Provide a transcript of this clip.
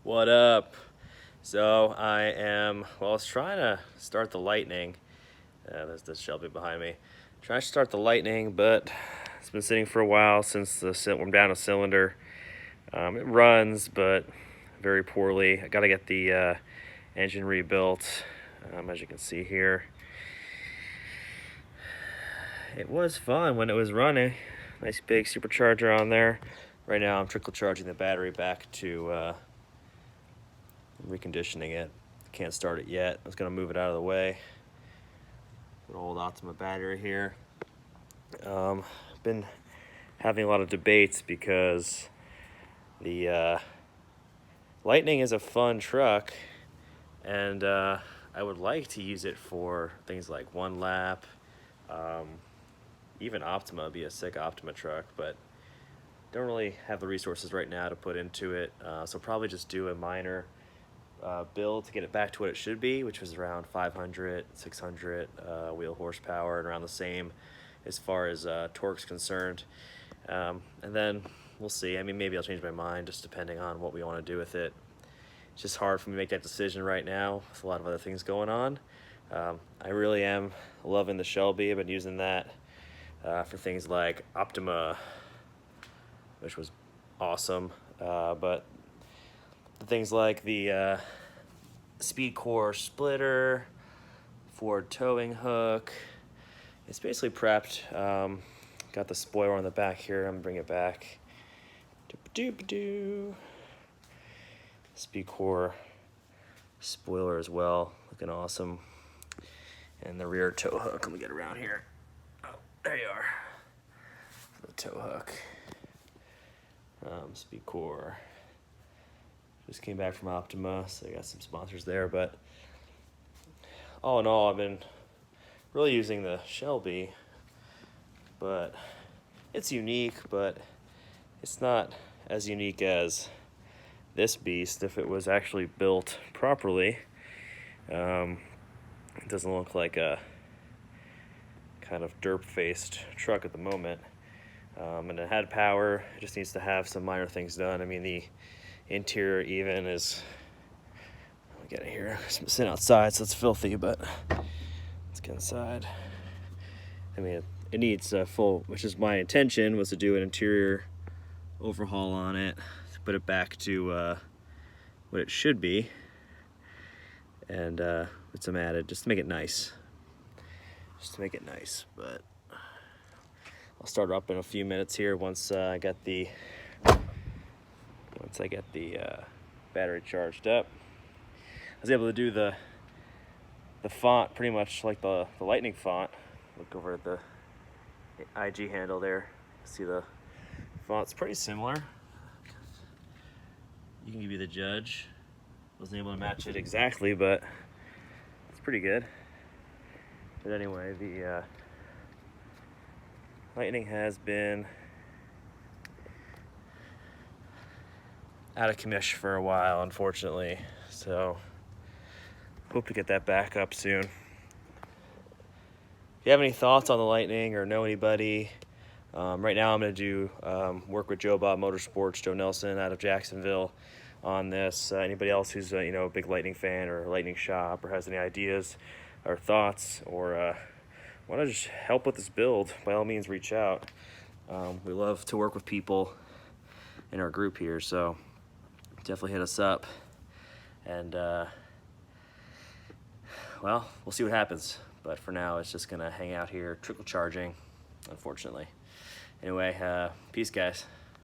What up? So I was trying to start the Lightning. There's this Shelby behind me. Trying to start the Lightning, but it's been sitting for a while since I'm down a cylinder. It runs, but very poorly. I gotta get the engine rebuilt. As you can see here, it was fun when it was running. Nice big supercharger on there. Right now I'm trickle charging the battery back to reconditioning it. Can't start it yet. I was gonna move it out of the way. Good old Optima battery here. Been having a lot of debates because the Lightning is a fun truck, and I would like to use it for things like one lap. Even Optima would be a sick Optima truck, but don't really have the resources right now to put into it. So probably just do a minor build to get it back to what it should be, which was around 500, 600 wheel horsepower, and around the same as far as torque's concerned. And then we'll see. I mean, maybe I'll change my mind just depending on what we want to do with it. It's just hard for me to make that decision right now with a lot of other things going on. I really am loving the Shelby. I've been using that for things like Optima, which was awesome. But things like the Speed Core splitter, Ford towing hook. It's basically prepped. Got the spoiler on the back here. I'm gonna bring it back. Doop-a-doop-a-doo. Speed Core spoiler as well, looking awesome. And the rear tow hook. Let me get around here. Oh, there you are. The tow hook. Speed Core. Just came back from Optima, so I got some sponsors there. But all in all, I've been really using the Shelby, but it's unique, but it's not as unique as this beast. If it was actually built properly, it doesn't look like a kind of derp-faced truck at the moment. And it had power. It just needs to have some minor things done. I mean, the interior even is, I'll get it here. I'm sitting outside, so it's filthy, but let's get inside. I mean, it needs a full, which is my intention, was to do an interior overhaul on it, to put it back to what it should be, and with some added, just to make it nice. But I'll start her up in a few minutes here once I get the battery charged up. I was able to do the font pretty much like the Lightning font. Look over at the IG handle there. See the font's pretty similar. You can be the judge. Wasn't able to match it exactly, but it's pretty good. But anyway, the Lightning has been out of commission for a while, unfortunately. So hope to get that back up soon. If you have any thoughts on the Lightning or know anybody, right now I'm going to do work with Joe Bob Motorsports, Joe Nelson out of Jacksonville on this. Anybody else who's a big Lightning fan or Lightning shop or has any ideas or thoughts or want to just help with this build, by all means reach out. We love to work with people in our group here, so definitely hit us up. And well, we'll see what happens. But for now, it's just gonna hang out here, trickle charging, unfortunately. Anyway, peace, guys.